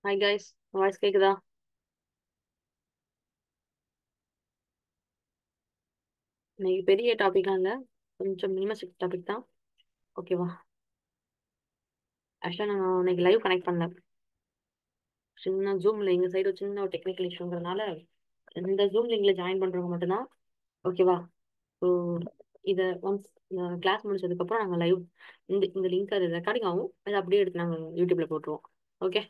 Hi guys, voice கேக்குதா? இன்னைக்கு பெரிய டாபிக்லாம் இல்ல, கொஞ்சம் மினிமம் டாபிக் தான். ஓகேவா? ஆக்சுவலா நான் இன்னைக்கு லைவ் கனெக்ட் பண்ணல. சின்ன ஜூம்ல எங்க சைடு சின்ன ஒரு டெக்னிக்கல் இஷ்யூங்கிறதுனால இந்த ஜூம் லிங்க்ல ஜாயின் பண்றவங்க மட்டும்தான். ஓகேவா? ஸோ இதை ஒன்ஸ் கிளாஸ் முடிச்சதுக்கு அப்புறம் நாங்க லைவ் இந்த லிங்க் அது ரெக்கார்டிங் ஆகும், அதை அப்படியே எடுத்து நாங்க யூடியூப்ல போட்டுருவோம். ஓகே.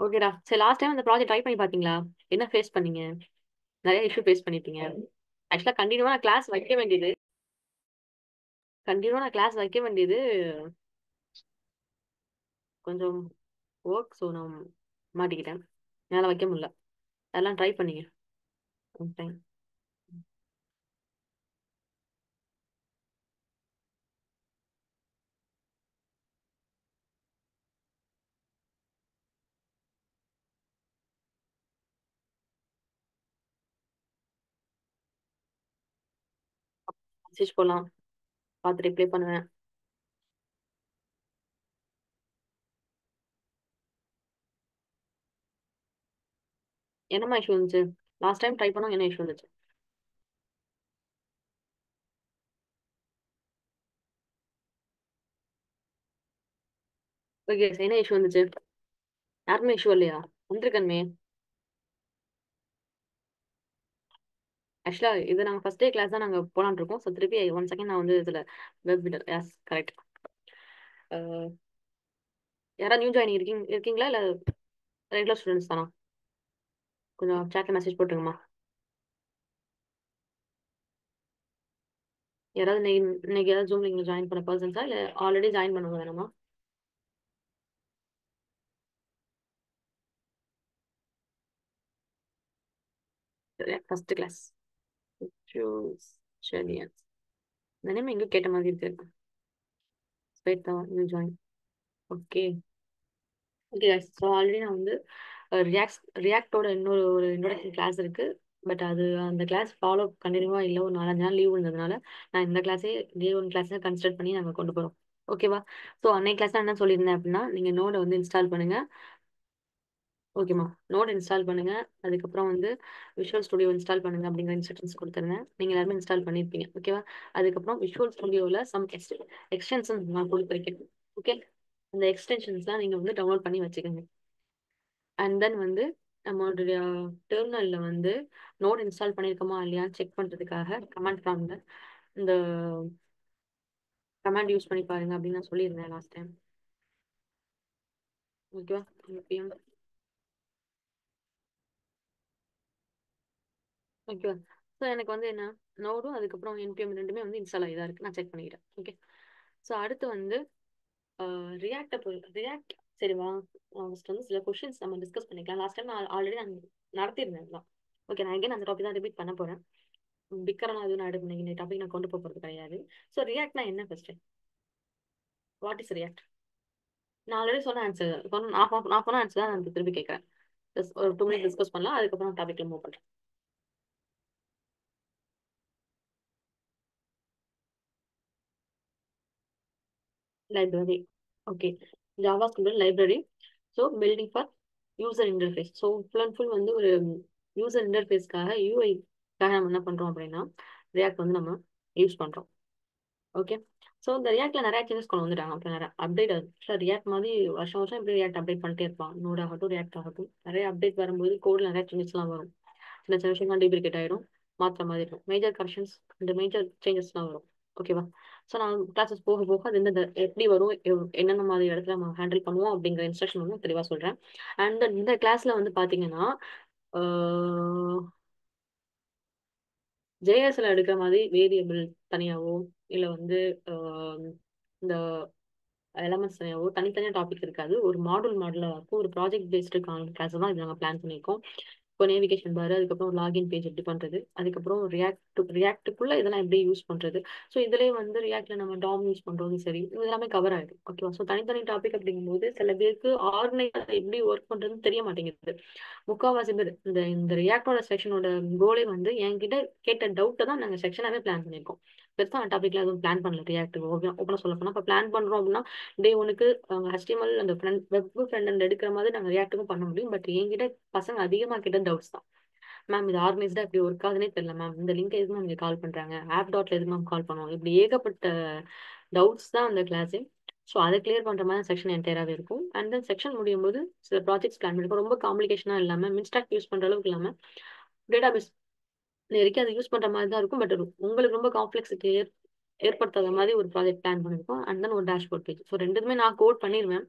ஓகேடா, சரி. லாஸ்ட் டைம் அந்த ப்ராஜெக்ட் ட்ரை பண்ணி பாத்தீங்களா? என்ன ஃபேஸ் பண்ணீங்க? நிறைய இஷ்யூ ஃபேஸ் பண்ணிருப்பீங்க. ஆக்சுவலா கண்டினியூவா கிளாஸ் வைக்க வேண்டியது கண்டினியூவா கிளாஸ் வைக்க வேண்டியது கொஞ்சம் ஒர்க். ஸோ நான் மாட்டிக்கிட்டேன். என்னால் வைக்க முடியல. அதெல்லாம் ட்ரை பண்ணீங்க டைம். மெசேஜ் போடலாம், பார்த்து ரிப்ளை பண்ணுவேன். என்னம்மா இஷ்யூ வந்துச்சு? லாஸ்ட் டைம் ட்ரை பண்ணோம், என்ன இஷ்யூ வந்துச்சு? ஓகே, என்ன இஷ்யூ வந்துச்சு? யாருமே இஷ்யூ இல்லையா? வந்திருக்கணுமே. ஆக்சுவலா இது நாங்கள் ஃபர்ஸ்ட் டே கிளாஸ் தான் நாங்கள் போலான்னு இருக்கோம். ஸோ திருப்பி ஒன் செகண்ட் நான் வந்து இதில் வெப் எஸ் கரெக்ட். யாராவது நியூ ஜாயின் இருக்கீங்களா இல்லை ரெகுலர் ஸ்டூடெண்ட்ஸ் தானா? கொஞ்சம் சேட்டில் மெசேஜ் போட்டுருங்கம்மா. யாராவது இன்னைக்கு ஏதாவது ஜூம் லிங்க்ல ஜாயின் பண்ண பர்சன்ஸா இல்லை ஆல்ரெடி ஜாயின் பண்ணுவாங்க வேணாமா? ஃபர்ஸ்ட் கிளாஸ் சரி. இந்த நேம் எங்க கேட்ட மாதிரி இருக்கு. Shweta new join. Okay. Okay. So already நான் வந்து ரியாக்டோட இன்னொரு ஒரு இன்ட்ரோடக்ஷன் கிளாஸ் இருக்கு. பட் அது அந்த கிளாஸ் ஃபாலோ கண்டினியூவா இல்லை, ஒரு 4 5 நாள் லீவ் இருந்ததுனால நான் இந்த கிளாஸே டே 1 கிளாஸை கன்சிடர் பண்ணி நாங்கள் கொண்டு போகிறோம். ஓகேவா? ஸோ அன்னைக்கு கிளாஸ் என்ன சொல்லியிருந்தேன் அப்படின்னா, நீங்கள் நோடை வந்து இன்ஸ்டால் பண்ணுங்க. ஓகேம்மா, நோட் இன்ஸ்டால் பண்ணுங்க. அதுக்கப்புறம் வந்து விஷுவல் ஸ்டுடியோ இன்ஸ்டால் பண்ணுங்க அப்படிங்கிற இன்ஸ்ட்ரக்ஷன்ஸ் கொடுத்துருந்தேன். நீங்க எல்லாருமே இன்ஸ்டால் பண்ணியிருப்பீங்க. ஓகேவா? அதுக்கப்புறம் விஷுவல் ஸ்டுடியோவில் சம் எக்ஸ்டென்ஷன்ஸ் நான் கொடுத்துருக்கேன். ஓகே. அந்த எக்ஸ்டென்ஷன்ஸ்லாம் நீங்க வந்து டவுன்லோட் பண்ணி வச்சுக்கோங்க. அண்ட் தென் வந்து நம்மளுடைய டெர்மினல்ல வந்து நோட் இன்ஸ்டால் பண்ணியிருக்கோமா இல்லையான்னு செக் பண்றதுக்காக கமாண்ட் ப்ராம்ப்ட்ல இந்த கமாண்ட் யூஸ் பண்ணி பாருங்க அப்படின்னு நான் சொல்லியிருந்தேன் லாஸ்ட் டைம். ஓகேவா? npm. ஓகேவா? ஸோ எனக்கு வந்து என்ன, நோடும் அதுக்கப்புறம் npm ரெண்டுமே வந்து இன்ஸ்டால் ஆகி தான் இருக்கு. நான் செக் பண்ணிக்கிறேன். ஓகே. ஸோ அடுத்து வந்து ரியாக்ட். சரி வா, ஃபர்ஸ்ட் வந்து சில கொஷின்ஸ் நம்ம டிஸ்கஸ் பண்ணிக்கலாம். லாஸ்ட் டைம் நான் ஆல்ரெடி நான் நடத்தியிருந்தேன் தான். ஓகே, நான் எங்கே அந்த டாபிக் தான் ரிப்பீட் பண்ண போறேன். பிக்கரெல்லாம் எதுவும் நான் எடுக்க இந்த டாபிக் நான் கொண்டு போக போகிறது கிடையாது. ஸோ ரியாக்ட்னா என்ன ஃபர்ஸ்ட்? What is react? நான் ஆல்ரெடி சொன்ன ஆன்சர் சொன்ன நான் சொன்ன ஆன்சர் தான் நான் திருப்பி கேட்குறேன். ஒரு 2 மினிட் டிஸ்கஸ் பண்ணலாம், அதுக்கப்புறம் டாபிக்ல மூவ் பண்றேன். Library. Okay. Java script library. So building for user interface. So full and full வந்து ஒரு யூசர் இன்டர்ஃபேஸ்க்காக யூஐக்காக நம்ம என்ன பண்றோம் அப்படின்னா ரியாக்ட் வந்து நம்ம யூஸ் பண்றோம். ஓகே. ஸோ இந்த ரியாக்ட்ல நிறைய சேஞ்சஸ் கொண்டு வந்துட்டாங்க. அப்புறம் நிறைய அப்டேட். ரியாக்ட் மாதிரி வருஷம் வருஷம் இப்படி ரியாக்ட் அப்டேட் பண்ணிட்டே இருப்பான். நோட் ஆகட்டும் ரியாக்ட் ஆகட்டும் நிறைய அப்டேட் வரும்போது கோட்ல நிறைய சேஞ்சஸ்லாம் வரும். இந்த சில விஷயங்கள் டூப்ளிகேட் ஆயிடும், மாற்ற மாதிரி இருக்கும். மேஜர் கரெக்ஷன்ஸ், இந்த மேஜர் சேஞ்சஸ்லாம் வரும். ஓகேவா? ஸோ நான் கிளாஸஸ் போக போக அது இந்த எப்படி வரும், என்னென்ன மாதிரி இடத்துல நம்ம ஹேண்டில் பண்ணுவோம் அப்படிங்கிற இன்ஸ்ட்ரக்ஷன் வந்து தெளிவாக சொல்றேன். அண்ட் இந்த கிளாஸ்ல வந்து பாத்தீங்கன்னா ஜேஎஸ்ல எடுக்கிற மாதிரி வேரியபிள் தனியாவோ இல்ல வந்து ஆஹ் இந்த எலமெண்ட்ஸ் தனியாவோ தனித்தனியா டாபிக் இருக்காது. ஒரு மாடலா இருக்கும். ஒரு ப்ராஜெக்ட் பேஸ்டு கிளாஸ் தான் இது நாங்கள் பிளான் பண்ணியிருக்கோம். இப்போ நேவிகேஷன் பாரு, அதுக்கப்புறம் லாகின் பேஜ் எப்படி பண்றது, அதுக்கப்புறம் ரியாக்டுக்குள்ள இதெல்லாம் எப்படி யூஸ் பண்றது. ஸோ இதுலயே வந்து ரியாக்ட்ல நம்ம டாம் யூஸ் பண்றதும் சரி, இது எல்லாமே கவர் ஆயிடும். ஓகேவா? ஸோ தனித்தனி டாபிக் அப்படிங்கும்போது சில பேருக்கு ஆர்கனைஸ் எப்படி ஒர்க் பண்றதுன்னு தெரிய மாட்டேங்குது. முக்காவாசி பேர் இந்த இந்த ரியாக்டோட செக்ஷனோட கோலே வந்து என்கிட்ட கேட்ட டவுட்டை தான் நாங்கள் செக்ஷனாவே பிளான் பண்ணியிருக்கோம். பெருசா டாபிக்ல எதுவும் பிளான் பண்ணல ரியாக்ட் ஓப்பனா சொல்ல போனா. இப்போ பிளான் பண்றோம் அப்படின்னா டே ஒனுக்கு HTML அந்த வெப் ஃப்ரண்ட் அண்ட் எடுக்கிற மாதிரி நாங்கள் ரியாக்ட்டுக்கும் பண்ண முடியும். பட் என்கிட்ட பசங்க அதிகமாக கிட்ட டவுட்ஸ் தான். மேம் இது ஆர்கனைஸ்டா இப்படி ஒர்க் ஆகுதுன்னே தெரியல மேம். இந்த லிங்க் எதுக்கு மேம் கால் பண்றாங்க, ஆப் டாட்ல எதுக்கு மேம் கால் பண்ணுவோம், இப்படி ஏகப்பட்ட டவுட்ஸ் தான் அந்த கிளாஸே. ஸோ அதை கிளியர் பண்ற மாதிரி செக்ஷன் என்டையராகவே இருக்கும். அண்ட் தென் செக்ஷன் முடியும் போது சில ப்ராஜெக்ட்ஸ் பிளான் பண்ணிருக்கோம். ரொம்ப காம்ப்ளிகேஷனா இல்லாம மின்ஸ்டாக் யூஸ் பண்ற அளவுக்கு இல்லாம டேட்டாபேஸ் வரைக்கும் அதை யூஸ் பண்ற மாதிரி தான் இருக்கும். பட் உங்களுக்கு ரொம்ப காம்ப்ளெக்சிட்டி ஏற்படுத்தாத மாதிரி ஒரு ப்ராஜெக்ட் பிளான் பண்ணிருக்கோம். அண்ட் தென் ஒரு டேஷ்போர்ட் பேஜ். ஸோ ரெண்டுமே நான் கோட் பண்ணிடுவேன்.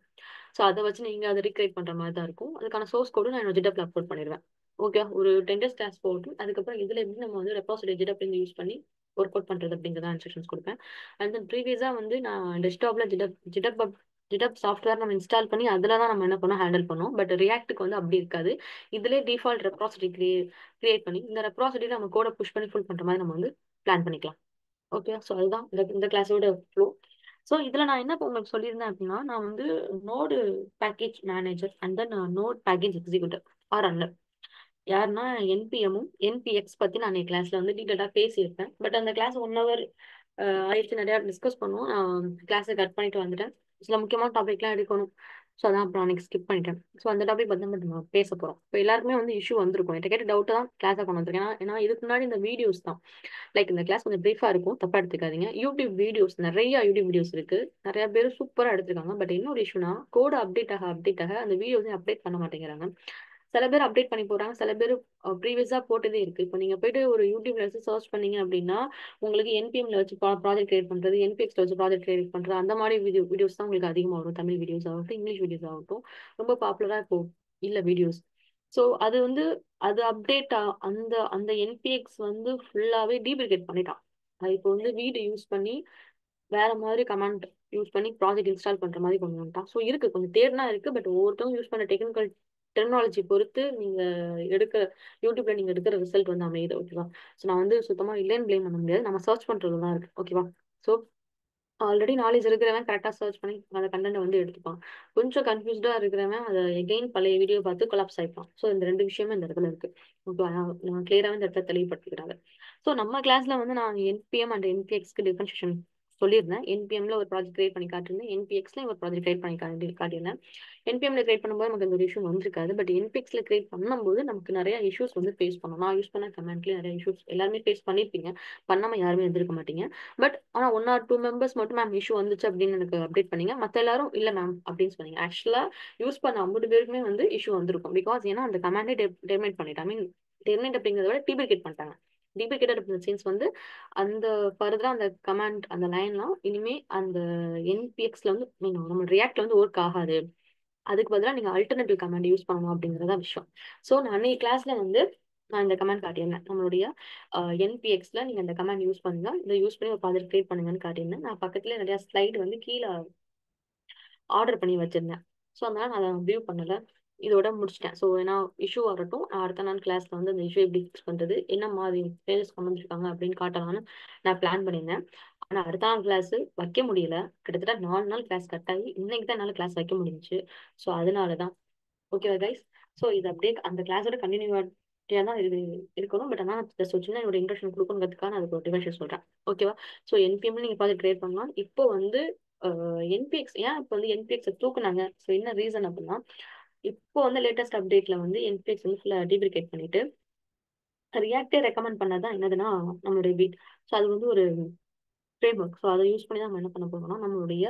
ஸோ அதை வச்சு நீங்க அதை ரீக்ரியேட் பண்ற மாதிரி தான் இருக்கும். அதுக்கான சோர்ஸ் கோடும் நான் என்னோட ஜிட்டப்ல அப்லோட் பண்ணிடுவேன். ஓகே, ஒரு 10 டேஸ் கிளாஸ் போட்டு அதுக்கப்புறம் இதுல எப்படி நம்ம வந்து ரெப்பாசிட்டரி ஜிட்டப் யூஸ் பண்ணி ஒர்க் அவுட் பண்றது அப்படிங்கிறத இன்ஸ்ட்ரக்ஷன்ஸ் கொடுப்பேன். அண்ட் தென் ப்ரீவியஸா வந்து நான் டெஸ்க்டாப்ல ஜிட்டப் ஜிட்டப் சாஃப்ட்வேர் நம்ம இன்ஸ்டால் பண்ணி அதுல தான் நம்ம என்ன பண்ணோம் ஹேண்டில் பண்ணோம். பட் ரியாக்ட்டுக்கு வந்து அப்படி இருக்காது. இதுலேயே டிஃபால்ட் ரெப்ராசிட்டரி கிரியேட் பண்ணி இந்த ரெப்ராசிட்டரி நம்ம கோட புஷ் பண்ணி ஃபுல் பண்ற மாதிரி நம்ம வந்து பிளான் பண்ணிக்கலாம். ஓகே, ஸோ அதுதான் இந்த கிளாஸோட ஃப்ளோ. ஸோ இதுல நான் என்ன உங்களுக்கு சொல்லியிருந்தேன் அப்படின்னா, நான் வந்து node package manager and then note package executive runner யாருன்னா என்பிஎம்மும் என்பிஎக்ஸ் பத்தி நான் கிளாஸ்ல வந்து டீட்டெயிலாக பேசியிருப்பேன். பட் அந்த கிளாஸ் 1 hour ஆயிடுச்சு, நிறைய டிஸ்கஸ் பண்ணுவோம். நான் கிளாஸை கட் பண்ணிட்டு வந்துட்டேன். சில முக்கியமான டாபிக்லாம் எடுக்கணும். ஸோ அதான் அப்புறம் அன்னைக்கு ஸ்கிப் பண்ணிட்டேன். ஸோ அந்த டாபிக் பற்றி நம்ம பேச போகிறோம். இப்போ எல்லாருக்குமே வந்து இஷ்யூ வந்திருக்கும். என்கிட்ட கேட்ட டவுட்டை தான் கிளாஸை கொண்டு வந்திருக்கேன். ஏன்னா இதுக்கு முன்னாடி இந்த வீடியோஸ் தான் லைக் இந்த கிளாஸ் கொஞ்சம் பிரீஃபா இருக்கும், தப்பா எடுத்துக்காதீங்க. யூடியூப் வீடியோஸ் நிறைய யூடியூப் வீடியோஸ் இருக்கு, நிறைய பேர் சூப்பரா எடுத்திருக்காங்க. பட் இன்னொரு இஷ்யூனா கோட் அப்டேட் ஆக அந்த வீடியோஸையும் அப்டேட் பண்ண மாட்டேங்கிறாங்க. சில பேர் அப்டேட் பண்ணி போறாங்க, சில பேர் ப்ரீவியஸா போட்டதே இருக்கு. இப்போ நீங்க போயிட்டு ஒரு யூடியூப்ல வச்சு சர்ச் பண்ணீங்க அப்படின்னா உங்களுக்கு என்பிஎம்ல வச்சு ப்ராஜெக்ட் கிரியேட் பண்றது, என்பிஎக்ஸ்ல வச்சு ப்ராஜெக்ட் கிரியேட் பண்றது, அந்த மாதிரி வீடியோஸ் தான் உங்களுக்கு அதிகமாக வரும். தமிழ் வீடியோஸ் ஆகட்டும், இங்கிலீஷ் வீடியோஸ் ஆகட்டும், ரொம்ப பாப்புலரா இப்போ இல்ல வீடியோஸ். ஸோ அது வந்து அது அப்டேட் அந்த அந்த என்பிஎக்ஸ் வந்து ஃபுல்லாவே டீப்ரிகேட் பண்ணிட்டான். அது இப்போ வந்து வீடு யூஸ் பண்ணி வேற மாதிரி கமாண்ட் யூஸ் பண்ணி ப்ராஜெக்ட் இன்ஸ்டால் பண்ற மாதிரி கொண்டு வந்துட்டான். ஸோ இருக்கு, கொஞ்சம் தேர்னா இருக்கு. பட் ஒவ்வொருத்தவங்க யூஸ் பண்ண டெக்னிக்கல் டெக்னாலஜி பொறுத்து நீங்க எடுக்கிற யூடியூப்ல நீங்க எடுக்கிற ரிசல்ட் வந்து அமையுது. ஓகேவா? ஸோ நான் வந்து சுத்தமா இல்லைன்னு பிளேம் பண்ண முடியாது, நம்ம சர்ச் பண்றது தான் இருக்கு. ஓகேவா? ஸோ ஆல்ரெடி நாலேஜ் இருக்கிறவன் கரெக்டாக சர்ச் பண்ணி அந்த கண்டென்ட் வந்து எடுத்துப்பான். கொஞ்சம் கன்ஃபியூஸ்டா இருக்கிறவன் அதை எகெயின் பழைய வீடியோ பார்த்து கொலாப்ஸ் ஆயிப்பான். ஸோ இந்த ரெண்டு விஷயமும் இந்த இடத்துல இருக்கு. ஓகே, நான் கிளியராக இந்த இடத்துல தெளிவுபடுத்திக்கிறாங்க. ஸோ நம்ம கிளாஸ்ல வந்து நான் என்பிஎம் அண்ட் என்பிஎக்ஸ்க்கு டிஃபரன்ஷியேஷன் சொல்லியிருந்தேன். என்பிஎம்ல ஒரு ப்ராஜெக்ட் கிரியேட் பண்ணி காட்டியிருந்தேன், என்பிஎக்ஸ்ல ஒரு ப்ராஜெக்ட் கிரியேட் பண்ணி காட்டியிருந்தேன். என்பிஎம்ல கிரியேட் பண்ணும்போது நமக்கு இந்த இஷ்யூ வந்திருக்காது. பட் என்பிஎக்ஸ்ல கிரியேட் பண்ணும்போது நமக்கு நிறைய இஷ்யூஸ் வந்து ஃபேஸ் பண்ணணும். நான் யூஸ் பண்ண கமெண்ட்லேயே நிறைய இஷ்யூஸ் எல்லாருமே ஃபேஸ் பண்ணியிருப்பீங்க, பண்ணாம யாருமே இருந்திருக்க மாட்டீங்க. பட் ஆனா 1 or 2 members மட்டும் மேம் இஷ்யூ வந்துச்சு அப்படின்னு எனக்கு அப்டேட் பண்ணீங்க. மத்த எல்லாரும் இல்ல மேம் அப்படின்னு சொன்னீங்க. ஆக்சுவலா யூஸ் பண்ண 50 பேருக்குமே வந்து இஷ்யூ வந்திருக்கும். பிகாஸ் ஏன்னா அந்த கமாண்டே டெர்மினேட் பண்ணிட்டாங்க. ஐ மீன் டெர்மினேட் அப்படிங்கிறத விட டீப்ரிகேட் பண்ணிட்டாங்க. டீப்ரிகேட்டட் சென்ஸ் வந்து அந்த ஃபர்தரா அந்த கமாண்ட் அந்த லைன்லாம் இனிமே அந்த என்பிஎக்ஸ்ல வந்து நம்ம ரியாக்ட்ல வந்து ஒர்க் ஆகாது. அதுக்கு பதிலாக நீங்க அல்டர்னேட்டிவ் கமாண்ட் யூஸ் பண்ணணும் அப்படிங்கறத விஷயம். ஸோ நான் அன்னைக்கு கிளாஸ்ல வந்து நான் இந்த கமாண்ட் காட்டியிருந்தேன். நம்மளுடைய என்பிஎக்ஸ்ல நீங்க இந்த கமாண்ட் யூஸ் பண்ணுங்க, இதை யூஸ் பண்ணி ஒரு ப்ராஜெக்ட் கிரியேட் பண்ணுங்கன்னு காட்டியிருந்தேன். நான் பக்கத்துல நிறைய ஸ்லைடு வந்து கீழே ஆர்டர் பண்ணி வச்சிருந்தேன். ஸோ அதனால நான் அதை வியூ பண்ணல, இதோட முடிச்சிட்டேன். ஸோ ஏன்னா இஷ்யூ வரட்டும், நான் அடுத்த நாள் கிளாஸ்ல வந்து அந்த இஷ்யூ எப்படி ஃபிக்ஸ் பண்றது, என்ன மாதிரி பேஜஸ் கொண்டு வந்திருக்காங்க அப்படின்னு காட்டலாம்னு நான் பிளான் பண்ணியிருந்தேன். ஆனா அடுத்த நாள் கிளாஸ் வைக்க முடியல. கிட்டத்தட்ட 4 நாள் கிளாஸ் கட் ஆகி இன்னைக்கு தான் என்னால கிளாஸ் வைக்க முடிஞ்சுச்சு. ஸோ அதனாலதான். ஓகேவா கைஸ்? ஸோ இது அப்படியே அந்த கிளாஸோட கண்டினியூட்டியா தான் இது இருக்கணும். பட் ஆனால் ஜஸ்ட் ஒரு சின்ன என்னோட இன்ட்ரெஸ்ட் கொடுக்கணுங்கிறதுக்காக நான் அதுக்கு ஒரு டிஃபரன்ஷியேட் சொல்றேன். ஓகேவா? ஸோ என்பிஎம்ல நீங்க ப்ராஜெக்ட் கிரியேட் பண்ணலாம். இப்போ வந்து என்பிஎக்ஸ் ஏன் இப்போ வந்து என்பிஎக்ஸ் தூக்குனாங்க? ஸோ என்ன ரீசன் அப்படின்னா, இப்போ வந்து லேட்டஸ்ட் அப்டேட்ல வந்து என்பிஎக்ஸ் வந்து ஃபுல்லா டீப்ரிகேட் பண்ணிட்டு ரியாக்டே ரெக்கமெண்ட் பண்ணதான் என்னதுன்னா நம்மளுடைய பீட். ஸோ அது வந்து ஒரு ஃப்ரேம் ஒர்க். ஸோ அதை யூஸ் பண்ணி தான் நம்ம என்ன பண்ண போறோம்னா நம்மளுடைய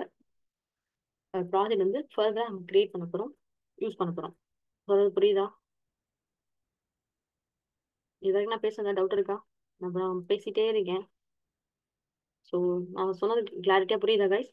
ப்ராஜெக்ட் வந்து ஃபர்தரா நம்ம கிரியேட் பண்ண போறோம், யூஸ் பண்ண போறோம். சொல்றது புரியுதா? இது வரைக்கும் நான் பேசுறதா டவுட் இருக்கா? நான் பேசிட்டே இருக்கேன். ஸோ நான் சொன்னது கிளாரிட்டியா புரியுதா கைஸ்?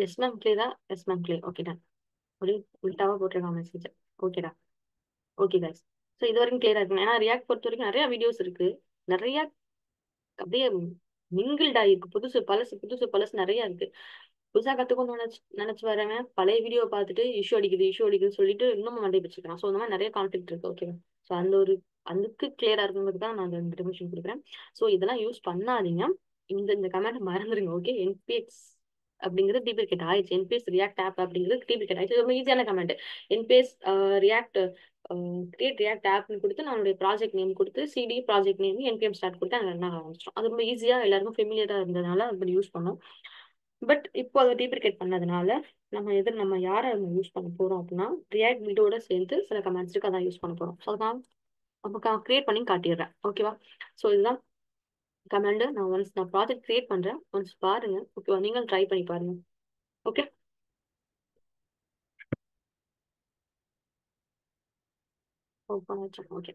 எஸ் மேம் கிளியரா? Yes ma'am clear. Okay done. ஒரு உல்டாவா போட்டிருக்கான் மெசேஜ். ஓகேடா. Okay guys. ஸோ இது வரைக்கும் கிளியரா இருக்கு. ஏன்னா ரியாக்ட் பொறுத்த வரைக்கும் நிறைய வீடியோஸ் இருக்கு, நிறைய அப்படியே மிங்கிள்ட் ஆயிருக்கு. புதுசு பழசு புதுசு பழசு நிறைய இருக்கு. புதுசா கத்துக்கணும்னு நினைச்சு வரவன் பழைய வீடியோ பார்த்துட்டு இஷ்யூ அடிக்குது சொல்லிட்டு இன்னும் மண்டை பிடிச்சிக்கிறான். ஸோ அந்த மாதிரி நிறைய கான்ஃபிளிக் இருக்கு. ஓகேவா? ஸோ அந்த ஒரு அதுக்கு கிளியரா இருக்குங்கிறது தான் நான் அந்த இன்ஃபர்மேஷன் கொடுக்குறேன். ஸோ இதெல்லாம் யூஸ் பண்ணாதீங்க. இந்த கமெண்ட் மறந்துருங்க. ஓகே, என்பிஎக்ஸ் அப்படிங்கிறது டீப்ளிகேட் ஆயிடுச்சு. என்பிஎஸ் ரியாக்ட் ஆப் அப்படிங்கிறது டீப்ளிகேட் ஆயிடுச்சு. ரொம்ப ஈஸியான command. NPX react create react ஆப்னு கொடுத்து நம்மளுடைய ப்ராஜெக்ட் நேம் கொடுத்து CD project name NPM start கொடுத்து அங்கே என்ன ஆரம்பிச்சிடும். அது ரொம்ப ஈஸியா எல்லாருக்கும் ஃபெமிலியரா இருந்ததுனால அப்படி யூஸ் பண்ணோம். பட் இப்போ அதை டீப்ரிகேட் பண்ணதுனால நம்ம யாரை யூஸ் பண்ண போறோம் அப்படின்னா ரியாக்ட் வீடியோட சேர்ந்து சில கமெண்ட்ஸுக்கு அதான் யூஸ் பண்ண போறோம். ஸோ அதான் நம்ம கிரியேட் பண்ணி காட்டிடுறேன். ஓகேவா? ஸோ இதுதான் கமெண்ட். நான் ப்ராஜெக்ட் கிரியேட் பண்றேன். ஒன்ஸ் பாருங்க. ஓகேவா? நீங்களும் ட்ரை பண்ணி பாருங்க. ஓகே, ஓப்பன் ஆச்சு. ஓகே,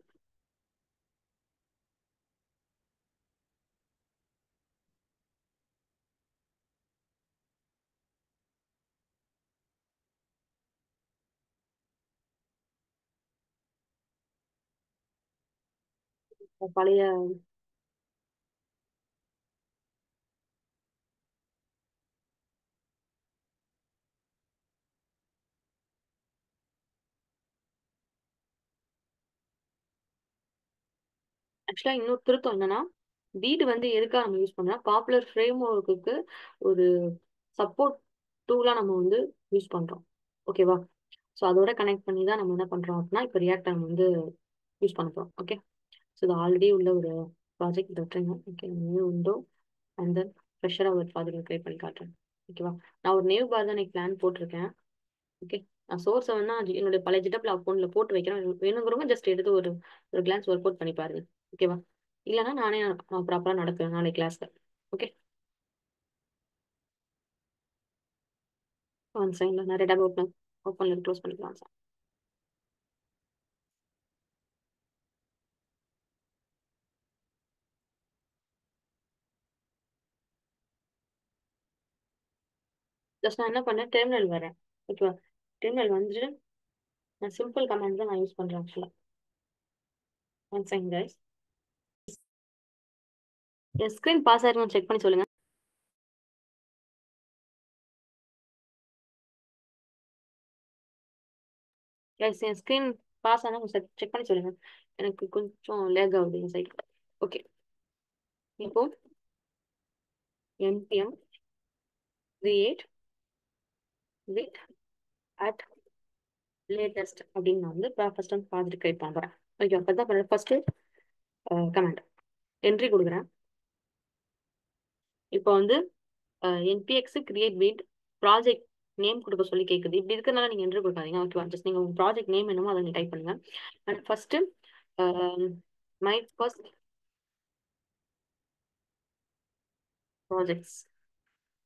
பழைய ஆக்சுவலா இன்னொரு திருத்தம் என்னன்னா வீடு வந்து எதுக்காக நம்ம யூஸ் பண்ணா பாப்புலர் ஃப்ரேம் ஒர்க்குக்கு ஒரு சப்போர்ட் டூலா நம்ம வந்து யூஸ் பண்றோம். ஓகேவா? ஸோ அதோட கனெக்ட் பண்ணி தான் நம்ம என்ன பண்றோம் அப்படின்னா இப்போ ரியாக்ட் நம்ம வந்து யூஸ் பண்ண போறோம். ஓகே, ஸோ இது ஆல்ரெடி உள்ள ஒரு ப்ராஜெக்ட் விட்டுருங்க. Okay, new window and then ஃப்ரெஷராக ஒரு ப்ராஜெக்ட் கிரியேட் பண்ணி காட்டுறேன். ஓகேவா? நான் ஒரு நேவ் பார் தான் இன்னைக்கு பிளான் போட்டிருக்கேன். ஓகே, நான் சோர்ஸை வந்து என்னுடைய பழைய ஜிட்டப்ல அக்கௌண்ட்ல போட்டு வைக்கிறேன். வேணுங்கிறவங்க ஜஸ்ட் எடுத்து ஒரு ஒரு கிளான்ஸ் ஒர்க் அவுட் பண்ணி பாருங்க. ஓகேவா? இல்லைன்னா நானே ப்ராப்பராக நடத்துவேன் நாளை கிளாஸ்ல. ஓகே, ஒன் சைடில் நிறைய டேப் ஓப்பன் க்ளோஸ் பண்ணிக்கலாம் சார். ஜஸ்ட் நான் என்ன பண்ணேன், டெர்மினல் வரேன். ஓகேவா? டெர்மினல் வந்துட்டு நான் சிம்பிள் கமாண்ட் தான் நான் யூஸ் பண்றேன் ஆக்சுவலா. One second guys. என் ஸ்க்ரீன் பாஸ் ஆயிருக்கும் செக் பண்ணி சொல்லுங்க. கைஸ் என் ஸ்க்ரீன் பாஸ் ஆனால் கொஞ்சம் செக் பண்ணி சொல்லுங்க. எனக்கு கொஞ்சம் லேக் ஆகுது என் சைட். ஓகே, இப்போ npm create with at latest அப்படின்னு நான் வந்து ஃபர்ஸ்ட் வந்து ப்ராஜெக்ட் கிரியேட் பண்ணுறேன். ஓகே, அப்போ தான் ஃபர்ஸ்ட் கமெண்ட் என்ட்ரி கொடுக்குறேன். இப்போ வந்து npx create with project name கொடுக்க சொல்லி கேட்குது. இப்படி இருக்கறனால நீங்க என்ட்ரி கொடுக்காதீங்க. ஓகேவா? ஜஸ்ட் நீங்க உங்க ப்ராஜெக்ட் நேம் என்னமோ அதை நீங்க டைப் பண்ணுங்க. And first my first projects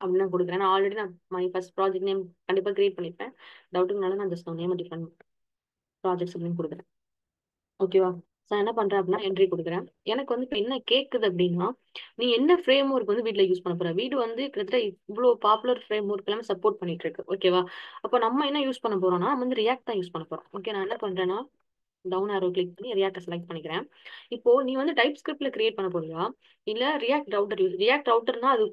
அப்படின்னு நான் கொடுக்குறேன். நான் ஆல்ரெடி நான் மை ஃபர்ஸ்ட் ப்ராஜெக்ட் நேம் கண்டிப்பாக கிரியேட் பண்ணிப்பேன். டவுட்டுனால நான் ஜஸ்ட் நேம் டிஃபரெண்ட் ப்ராஜெக்ட்ஸ் அப்படின்னு கொடுக்குறேன். ஓகேவா? நான் என்ன பண்றேன் அப்படின்னா என்ட்ரி கொடுக்குறேன். எனக்கு வந்து இப்போ என்ன கேட்குது அப்படின்னா நீ என்ன ஃப்ரேம் ஒர்க் வந்து வீட்டில் யூஸ் பண்ண போற? வீடு வந்து கிட்டத்தட்ட இவ்வளோ பாப்புலர் ஃப்ரேம் ஒர்க் எல்லாமே சப்போர்ட் பண்ணிட்டு இருக்கு. ஓகேவா? அப்போ நம்ம என்ன யூஸ் பண்ண போறோம்னா நம்ம வந்து ரியாக்ட் தான் யூஸ் பண்ண போறோம். ஓகே, நான் என்ன பண்றேன்னா டவுன் ஆரோ கிளிக் பண்ணி ரியாக்டை செலக்ட் பண்ணிக்கிறேன். இப்போ நீ வந்து டைப் ஸ்கிரிப்ட்ல கிரியேட் பண்ண போறியா இல்ல ரியாக்ட் ரவுட்டர்னா அது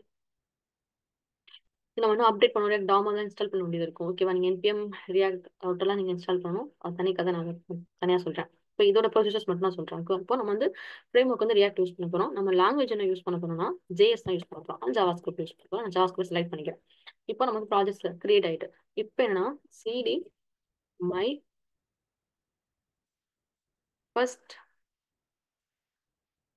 நம்ம வந்து அப்டேட் பண்ண முடியாது. டாமா தான் இன்ஸ்டால் பண்ண வேண்டியது இருக்கும். ஓகேவா? நீங்க npm ரியாக்ட் அவுட்டெல்லாம் நீங்க இன்ஸ்டால் பண்ணணும். அது தனி கதை நான் தனியா சொல்றேன். இப்போ இதோட ப்ரொசீஜர்ஸ் மட்டும் நான் சொல்றேன். இப்போ நம்ம வந்து ஃப்ரேம் ஒர்க் வந்து ரியாக்ட் யூஸ் பண்ண போறோம். நம்ம லாங்குவேஜ் என்ன யூஸ் பண்ண போறோம்னா ஜேஎஸ் தான் யூஸ் பண்ண போறோம். ஜாவா ஸ்கிரிப்ட் யூஸ் பண்ண போறோம். நான் ஜாவா ஸ்கிரிப்ட் செலக்ட் பண்ணிக்கிறேன். இப்போ நமக்கு ப்ராஜெக்ட் கிரியேட் ஆயிட்டு இப்போ என்னன்னா சிடி மை ஃபர்ஸ்ட்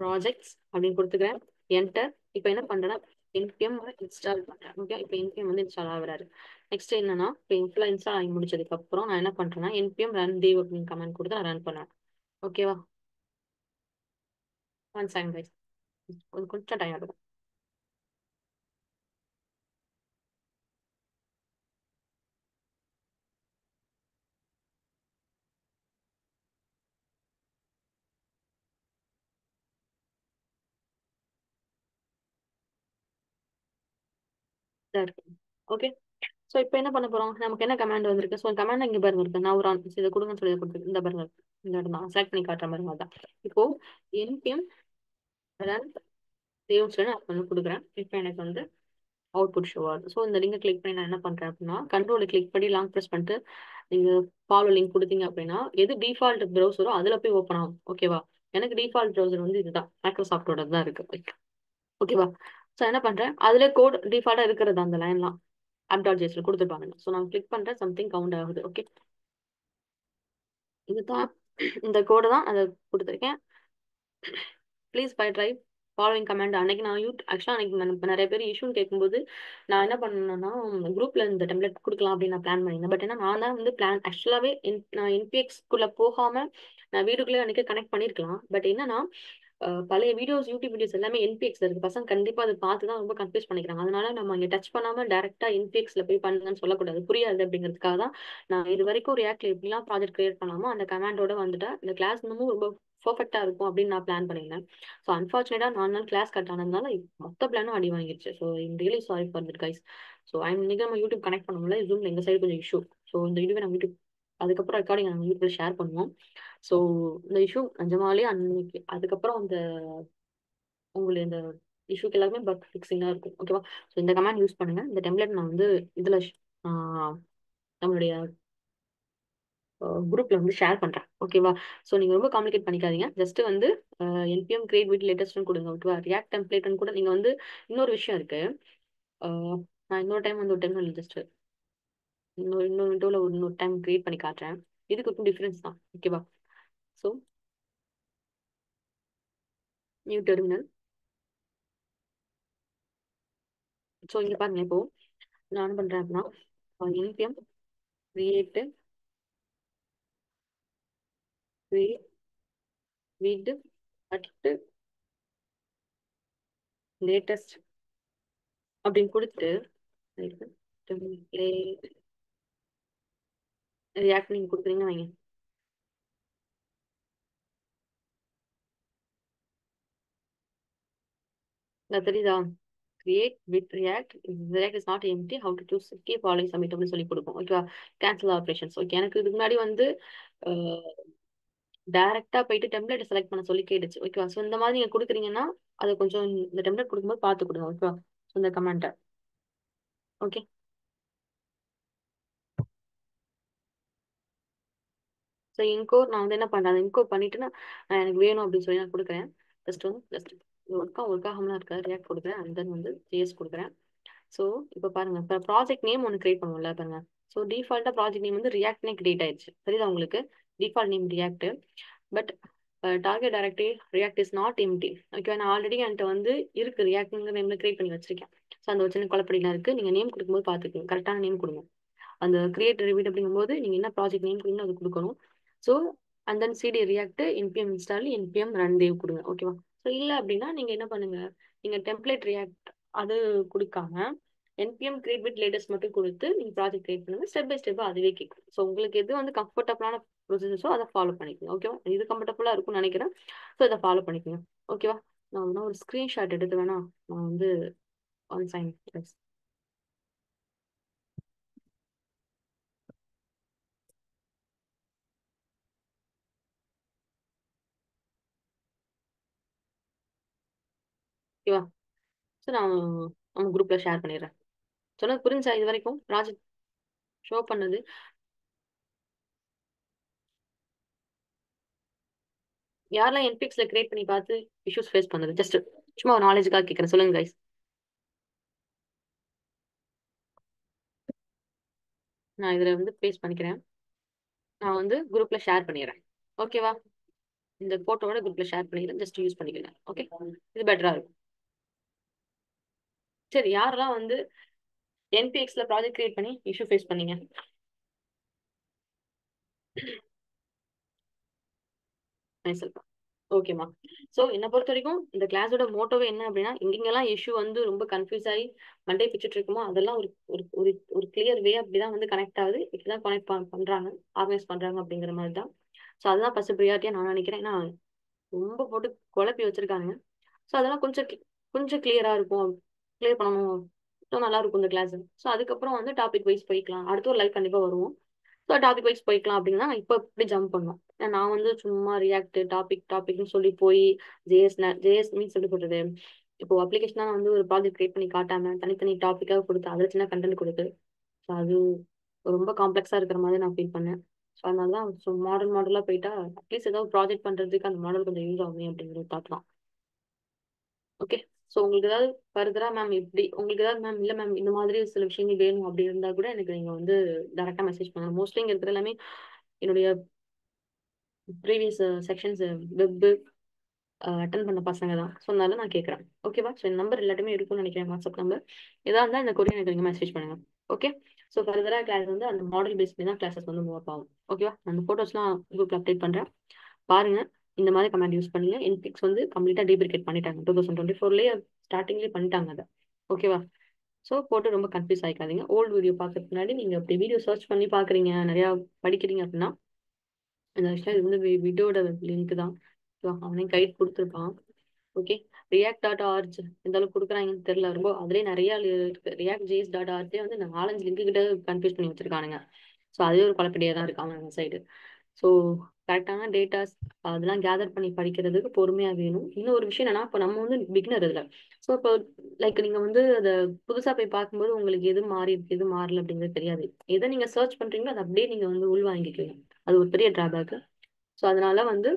ப்ராஜெக்ட்ஸ் அப்படின்னு கொடுத்துக்கிறேன். என்டர். இப்போ என்ன பண்றேன்னா npm இன்ஸ்டால் பண்றேன். ஓகே, இப்போ npm வந்து இன்ஸ்டால் ஆகுறாரு. நெக்ஸ்ட் என்னன்னா இப்போ ஃபுல்லாக இன்ஸ்டால் ஆகி முடிச்சதுக்கு அப்புறம் நான் என்ன பண்றேன்னா npm run dev அப்படின்னு கமெண்ட் கொடுத்து நான் ரன் பண்ணேன். ஓகேவா? ஒன் செகண்ட் கைஸ், கொஞ்சம் டைம் ஆகும். ஓகே, ஸோ இப்போ என்ன பண்ண போறோம்? நமக்கு என்ன கமாண்ட் வந்திருக்கு? ஸோ கமாண்ட் இங்க பாருங்க இருக்கு. நான் ஒரு இதை கொடுங்கன்னு சொல்லி கொடுத்துருக்கு. இந்த பாருங்க இருக்கு. இந்த இடம் தான் செலக்ட் பண்ணி காட்டுற மாதிரி தான். இப்போ npm run தேவ்ஸ் நான் பண்ணி கொடுக்குறேன். இப்போ எனக்கு வந்து அவுட்புட் ஷோ ஆகுது. ஸோ இந்த லிங்கை கிளிக் பண்ணி நான் என்ன பண்றேன் அப்படின்னா, கண்ட்ரோலை கிளிக் பண்ணி லாங் ப்ரெஸ் பண்ணிட்டு நீங்க ஃபாலோ லிங்க் கொடுத்தீங்க அப்படின்னா எது டிஃபால்ட் ப்ரௌசரோ அதுல போய் ஓப்பன் ஆகும். ஓகேவா? எனக்கு டிஃபால்ட் ப்ரௌசர் வந்து இதுதான், மைக்ரோசாஃப்டோட தான் இருக்கு. ஓகேவா? ஸோ என்ன பண்றேன், அதுல கோட் டிஃபால்ட்டா இருக்கிறது அந்த லைன்லாம் app.jsல கொடுத்துருப்பாங்க. ஸோ நான் கிளிக் பண்றேன், சம்திங் கவுண்ட் ஆகுது. ஓகே, இதுதான் இந்த கோடு தான் அதை கொடுத்துருக்கேன். Please buy drive following comment. அன்னைக்கு நான் ஆக்சுவலாக அன்னைக்கு நிறைய பேர் இஷ்யூன்னு கேட்கும்போது நான் என்ன பண்ணேன்னா குரூப்ல இந்த டெம்ப்ளேட் கொடுக்கலாம் அப்படின்னு நான் பிளான் பண்ணியிருந்தேன். பட் ஏன்னா நான் தான் வந்து பிளான் ஆக்சுவலாகவே நான் என்பிஎக்ஸ்குள்ளே போகாம நான் வீடுக்குள்ளே அன்னைக்கு கனெக்ட் பண்ணியிருக்கலாம். பட் என்னன்னா பழைய வீடியோஸ் யூடியூப் வீடியோஸ் எல்லாமே என்பிஎக்ஸ்ல இருக்கு. பசங்க கண்டிப்பா அதை பார்த்து தான் ரொம்ப கன்ஃபியூஸ் பண்ணிக்கிறாங்க. அதனால நம்ம இங்க டச் பண்ணாம டேரக்டா என்பிஎக்ஸ்ல போய் பண்ணுங்கன்னு சொல்லக்கூடாது, புரியாது அப்படிங்கிறதுக்காக தான் நான் இது வரைக்கும் ரியாக்ட்ல எப்படிலாம் ப்ராஜெக்ட் கிரியேட் பண்ணாமோ அந்த கமாண்டோட வந்துட்டு இந்த கிளாஸ் இன்னமும் ரொம்ப பர்ஃபெக்டா இருக்கும் அப்படின்னு நான் பிளான் பண்ணியிருந்தேன். ஸோ அன்பார்ச்சுனேட்டா 4 நாள் கிளாஸ் கட் ஆனதுனால மொத்த பிளானும் அடி வாங்கிடுச்சு. So I'm really sorry for that guys. So இன்னைக்கு நம்ம யூடியூப் கனெக்ட் பண்ண முடியல, ஜூம்ல எங்க சைடு கொஞ்சம் இஷ்யூ. ஸோ இந்த வீடியோ நம்ம யூடியூப் அதுக்கப்புறம் ரெக்கார்டிங் நம்ம யூடியூப்ல ஷேர் பண்ணுவோம். ஸோ இந்த இஷ்யூ நிஜமாலே அன்னைக்கு அதுக்கப்புறம் அந்த உங்களுக்கு இந்த இஷ்யூக்கு எல்லாருமே பக் ஃபிக்ஸிங்கா இருக்கும். ஓகேவா? ஸோ இந்த கமெண்ட் யூஸ் பண்ணுங்க. இந்த டெம்ப்ளேட் நான் வந்து இதுல நம்மளுடைய குரூப்ல வந்து ஷேர் பண்றேன். ஓகேவா? ஸோ நீங்க ரொம்ப காம்ப்ளிகேட் பண்ணிக்காதீங்க. ஜஸ்ட் வந்து என்பிஎம் கிரியேட் வித் லேட்டஸ்ட்னு கொடுங்க. ஓகேவா? ரியாக்ட் டெம்ப்ளேட்னு கூட நீங்க வந்து இன்னொரு விஷயம் இருக்கு. நான் இன்னொரு டைம் வந்து ஒரு டைம் ஜஸ்ட் இன்னொரு விண்டோல இன்னொரு டைம் கிரியேட் பண்ணி காட்டுறேன். இதுக்கு டிஃபரன்ஸ் தான். ஓகேவா? So new terminal. ஸோ இங்க பாருங்க, இப்போ நான் என்ன பண்றேன் அப்படின்னா NPM create with at latest அப்படின்னு கொடுத்துட்டு ரியாக்ட் நீங்க கொடுக்குறீங்க வைங்க. அது தெரியுதா? Create with React is not empty how to choose key following submit அப்படின்னு சொல்லி கொடுப்போம். ஓகேவா? Cancel operations. ஓகே, எனக்கு இதுக்கு முன்னாடி வந்து டைரக்டா போயிட்டு டெம்ப்ளேட் செலக்ட் பண்ண சொல்லி கேட்டுச்சு. ஓகேவா? ஸோ இந்த மாதிரி நீங்க கொடுக்குறீங்கன்னா அதை கொஞ்சம் இந்த டெம்ப்ளேட் கொடுக்கும்போது பார்த்து கொடுங்க. ஓகேவா? ஸோ இந்த கமெண்ட்டை ஓகே. ஸோ இன்கோர் நான் வந்து என்ன பண்றேன், இன்கோர் பண்ணிட்டு நான் எனக்கு வேணும் அப்படின்னு சொல்லி நான் கொடுக்குறேன். ஜஸ்ட் ஒர்க் ஆகாமலாம் இருக்காது, ரியாக்ட் கொடுக்குறேன் அண்ட் தென் வந்து ஜிஎஸ் கொடுக்குறேன். ஸோ இப்போ பாருங்க, இப்போ ப்ராஜெக்ட் நேம் ஒன்று கிரியேட் பண்ணுவோம்ல பாருங்க. ஸோ டிஃபால்ட்டா ப்ராஜெக்ட் நேம் வந்து ரியாக்ட்னே கிரியேட் ஆயிடுச்சு. சரிதா உங்களுக்கு? Default name React. But target directory React is not empty. Okay, நான் ஆல்ரெடி என்கிட்ட வந்து இருக்கு ரியாக்ட்ங்கிற நேம்ல கிரியேட் பண்ணி வச்சிருக்கேன். ஸோ அந்த சின்ன குழப்படிலாம் இருக்கு. நீங்க நேம் கொடுக்கும்போது பார்த்துக்கோங்க, கரெக்டான நேம் கொடுங்க. அந்த கிரியேட் ரிவீட் அப்படிங்கும்போது நீங்க என்ன ப்ராஜெக்ட் நேம் கொடுங்க அது கொடுக்கணும். So and then CD React NPM install NPM run dev கொடுங்க. ஓகேவா? ஸோ இல்லை அப்படின்னா நீங்க என்ன பண்ணுங்க, நீங்க டெம்ப்ளேட் ரியாக்ட் அது கொடுக்காம என்பிஎம் கிரியேட் வித் லேட்டஸ்ட் மட்டும் கொடுத்து நீங்க ப்ராஜெக்ட் கிரியேட் பண்ணுங்க. ஸ்டெப் பை ஸ்டெப் அதுவே கேட்கும். ஸோ உங்களுக்கு எது வந்து கம்ஃபர்டபுளான ப்ரொசீஜர்ஸோ அதை ஃபாலோ பண்ணிக்கோங்க. ஓகேவா? இது கம்ஃபர்டபுளா இருக்கும்னு நினைக்கிறேன். ஸோ இதை ஃபாலோ பண்ணிக்கோங்க. ஓகேவா? நான் வேணா ஒரு ஸ்கிரீன்ஷாட் எடுத்து வேணா நான் வந்து ஆன் சைன். ஓகேவா? ஸோ நான் நம்ம குரூப்ல ஷேர் பண்ணிடுறேன். சொன்னது புரிஞ்சா இது வரைக்கும் ப்ராஜெக்ட் ஷோ பண்ணது? யாரெல்லாம் என்பிஎக்ஸ்ல கிரியேட் பண்ணி பார்த்து இஷ்யூஸ் ஃபேஸ் பண்ணது, ஜஸ்ட் சும்மா ஒரு நாலேஜுக்காக கேட்குறேன், சொல்லுங்க கைஸ். நான் இதுல வந்து பேஸ்ட் பண்ணிக்கிறேன். நான் வந்து குரூப்ல ஷேர் பண்ணிடுறேன். ஓகேவா? இந்த போட்டோவோட குரூப்ல ஷேர் பண்ணிக்கிறேன், ஜஸ்ட் யூஸ் பண்ணிக்கிறேன். ஓகே, இது பெட்டரா இருக்கும். சரி, யாரெல்லாம் வந்து என்பிஎக்ஸ்ல ப்ராஜெக்ட் கிரியேட் பண்ணி இஷ்யூ ஃபேஸ் பண்ணீங்க? மைசெல்ஃப். ஓகேம்மா. ஸோ என்னை பொறுத்த வரைக்கும் இந்த கிளாஸோட மோட்டோவே என்ன அப்படின்னா, எங்கெங்கெல்லாம் இஷ்யூ வந்து ரொம்ப கன்ஃபியூஸ் ஆகி மண்டே பிச்சுட்டு இருக்குமோ அதெல்லாம் ஒரு ஒரு ஒரு ஒரு கிளியர் வே அப்படிதான் வந்து கனெக்ட் ஆகுது, இப்படிதான் கனெக்ட் பண்றாங்க, ஆர்கனைஸ் பண்றாங்க அப்படிங்கிற மாதிரி தான். ஸோ அதுதான் ஃபர்ஸ்ட் ப்ரியாரிட்டியா நான் நினைக்கிறேன். ஏன்னா ரொம்ப போட்டு குழப்பி வச்சிருக்காங்க. ஸோ அதெல்லாம் கொஞ்சம் கிளியரா இருக்கும், கிளியர் பண்ணணும். ஸோ நல்லா இருக்கும் இந்த கிளாஸ். ஸோ அதுக்கப்புறம் வந்து டாபிக் வைஸ் போய்க்கலாம், அடுத்த ஒரு லைவ் கண்டிப்பா வருவோம். ஸோ டாபிக் வைஸ் போய்க்கலாம் அப்படின்னா இப்போ இப்படி ஜம்ப் பண்ணோம். நான் வந்து சும்மா ரியாக்ட் டாபிக்னு சொல்லி போய் ஜேஎஸ் மீன்ஸ் எப்படி சொல்றது, இப்போ அப்ளிகேஷனா வந்து ஒரு ப்ராஜெக்ட் கிரியேட் பண்ணி காட்டாம தனித்தனி டாப்பிக்காக கொடுத்து அதில் சின்ன கண்டென்ட் கொடுத்து ஸோ அது ரொம்ப காம்ப்ளெக்ஸாக இருக்கிற மாதிரி நான் ஃபீல் பண்ணேன். ஸோ அதனால தான் ஸோ மாடலாக போயிட்டா அட்லீஸ்ட் ஏதாவது ப்ராஜெக்ட் பண்ணுறதுக்கு அந்த மாடல் கொஞ்சம் யூஸ் ஆகும் அப்படிங்கிற தாட் தான். ஓகே. ஸோ உங்களுக்கு ஏதாவது ஃபர்தரா மேம் இப்படி உங்களுக்கு ஏதாவது மேம் இல்லை மேம் இந்த மாதிரி சில விஷயங்கள் வேணும் அப்படி இருந்தால் கூட எனக்கு நீங்கள் வந்து டேரெக்டாக மெசேஜ் பண்ணுங்க. மோஸ்ட்லி இங்கே இருக்கிற எல்லாமே என்னுடைய ப்ரீவியஸ் செக்ஷன்ஸ் வெப் அட்டன் பண்ண பசங்க தான். ஸோ அதனால நான் கேட்குறேன். ஓகேவா? ஸோ என் நம்பர் எல்லாத்தையுமே இருக்கும்னு நினைக்கிறேன், வாட்ஸ்அப் நம்பர். எதா இருந்தால் இந்த கொரியன் எனக்கு நீங்கள் மெசேஜ் பண்ணுங்க. ஓகே. ஸோ ஃபர்தராக கிளாஸ் வந்து அந்த மாடல் பேஸ் பண்ணி தான் கிளாஸஸ் வந்து மூவ் ஆகும். ஓகேவா? அந்த ஃபோட்டோஸ்லாம் குரூப்பில் அப்டேட் பண்ணுறேன், பாருங்க. இந்த மாதிரி கமெண்ட் யூஸ் பண்ணுங்க. இன்பிக்ஸ் வந்து கம்ப்ளீட்டாக டீப்ரிகேட் பண்ணிட்டாங்க 2024 ஸ்டார்டிங்லேயே பண்ணிட்டாங்க அதை. ஓகேவா? ஸோ போட்டு ரொம்ப கன்ஃபியூஸ் ஆகிக்காதீங்க. ஓல்டு வீடியோ பார்க்கறதுக்கு முன்னாடி நீங்கள் அப்படி வீடியோ சர்ச் பண்ணி பார்க்குறீங்க, நிறையா படிக்கிறீங்க அப்படின்னா இந்த ஆக்சுவலாக இது வந்து விடோட லிங்க் தான். So, அவனே கைட் கொடுத்துருப்பான். ஓகே. ரியாக்ட் டாட் ஆர்ஜ் எந்த அளவுக்கு கொடுக்குறாங்கன்னு தெரியல. ரொம்ப அதுலேயே நிறைய இருக்கு. ரியாக்ட் ஜேஸ் டாட் ஆர்ஜே வந்து 4-5 லிங்க் கிட்ட கன்ஃபியூஸ் பண்ணி வச்சிருக்கானுங்க. ஸோ அதே ஒரு குழப்படியாக தான் இருக்காங்க அந்த சைடு. ஸோ கரெக்டான டேட்டாஸ் அதெல்லாம் கேதர் பண்ணி படிக்கிறதுக்கு பொறுமையாக வேணும். இன்னும் ஒரு விஷயம் என்னன்னா, இப்போ நம்ம வந்து பிகினர் இதில். ஸோ இப்போ லைக் நீங்கள் வந்து அதை புதுசாக போய் பார்க்கும்போது உங்களுக்கு எது மாறி இருக்கு எது மாறல அப்படிங்கிறது தெரியாது. எதை நீங்கள் சர்ச் பண்ணுறீங்களோ அதை அப்படியே நீங்கள் வந்து உள்வாங்கிக்குவீங்க. அது ஒரு பெரிய டிராபேக். ஸோ அதனால வந்து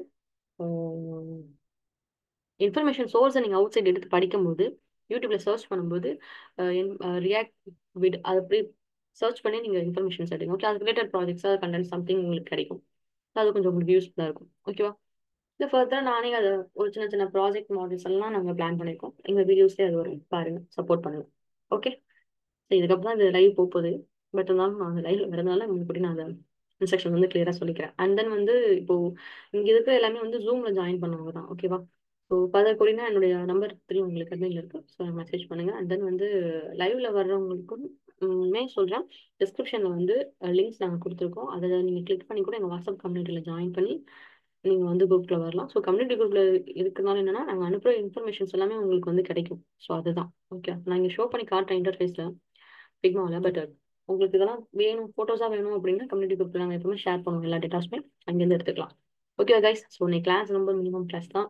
இன்ஃபர்மேஷன் சோர்ஸை நீங்கள் அவுட் சைட் எடுத்து படிக்கும்போது யூடியூப்ல சர்ச் பண்ணும்போது ரியாக்ட் விட் அது அப்படி சர்ச் பண்ணி நீங்கள் இன்ஃபர்மேஷன்ஸ் எடுங்க. ஓகே. அது ரிலேட்டட் ப்ராஜெக்ட்ஸ் கண்டென்ட் சம்திங் உங்களுக்கு கிடைக்கும். அது கொஞ்சம் உங்களுக்கு யூஸ்ஃபுல்லாக இருக்கும். ஓகேவா? இல்லை ஃபர்தராக நானே அதை ஒரு சின்ன சின்ன ப்ராஜெக்ட் மாடல்ஸ் எல்லாம் நாங்கள் பிளான் பண்ணியிருக்கோம். எங்கள் வீடியோஸ்லேயே அது வரும், பாருங்க, சப்போர்ட் பண்ணுங்க. ஓகே. ஸோ இதுக்கப்புறம் தான் இது லைவ் போகுது. பட் இருந்தாலும் நான் அந்த லைவ்ல வரதுனால முன்னாடி நான் அதை இன்ஸ்ட்ரக்ஷன் வந்து கிளியராக சொல்லிக்கிறேன். அண்ட் தென் வந்து இப்போ இங்கே இருக்கிற எல்லாமே வந்து ஜூம்ல ஜாயின் பண்ணவங்க தான். ஓகேவா? ஸோ பதர் கூடினா என்னுடைய நம்பர் 3 உங்களுக்கு அட்மின்ல இருக்கு. ஸோ மெசேஜ் பண்ணுங்க. அண்ட் தென் வந்து லைவ்ல வர்றவங்களுக்கும் மே சொல்கிறேன், டிஸ்கிரிப்ஷனில் வந்து லிங்க்ஸ் நாங்கள் கொடுத்துருக்கோம். அதை நீங்கள் கிளிக் பண்ணி கூட எங்கள் வாட்ஸ்அப் கம்யூனிட்டியில் ஜாயின் பண்ணி நீங்கள் வந்து குரூப்பில் வரலாம். ஸோ கம்யூனிட்டி குரூப்பில் இருக்கிறதுனால என்னன்னா, நாங்கள் அனுப்புகிற இன்ஃபர்மேஷன்ஸ் எல்லாமே உங்களுக்கு வந்து கிடைக்கும். ஸோ அதுதான். ஓகே. நான் இங்கே ஷோ பண்ணி காட்டுறேன் இன்டர்ஃபேஸில் பிக்மாவில். பட் உங்களுக்கு இதெல்லாம் வேணும், ஃபோட்டோஸாக வேணும் அப்படின்னா கம்யூனிட்டி குரூப்பில் நாங்கள் எப்பவுமே ஷேர் பண்ணுவோம். எல்லா டேட்டாஸுமே அங்கேருந்து எடுத்துக்கலாம். Okay guys. ஸோ இன்னைக்கு கிளாஸ் ரொம்ப மினிமம் கிளாஸ் தான்.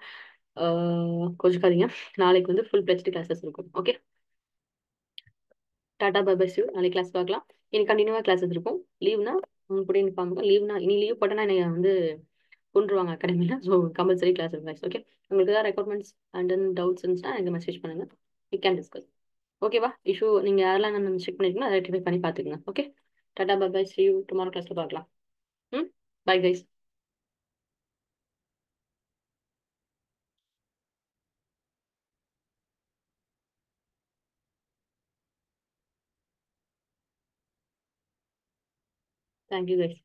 கொஞ்சிக்காதீங்க. நாளைக்கு வந்து ஃபுல் பிளெச்டு கிளாஸஸ் இருக்கும். ஓகே. டாடா பை பை. நாளைக்கு கிளாஸ் பார்க்கலாம். இனி கண்டினியூவாக கிளாஸஸ் இருக்கும். லீவ்னா அவங்க கூட நிற்பாங்க. லீவ்னா இனி லீவ் போட்டேன்னா என்னை வந்து கொண்டுருவாங்க அகாடமியில். ஸோ கம்பல்சரி கிளாஸ் இருக்கும். ஓகே. உங்களுக்கு ஏதாவது ரெக்குவயர்மெண்ட்ஸ் அண்ட் தென் டவுட்ஸ் இருந்துச்சுன்னா எனக்கு மெசேஜ் பண்ணுங்கள். We can discuss. ஓகேவா? இஷ்யூ நீங்கள் யாரெல்லாம் நான் செக் பண்ணிருக்கீங்களோ அதை ரெக்டிஃபை பண்ணி பார்த்துக்குங்க. ஓகே. டாடா bye bye. see you tomorrow கிளாஸில் பார்க்கலாம். ம். Bye guys. Thank you guys.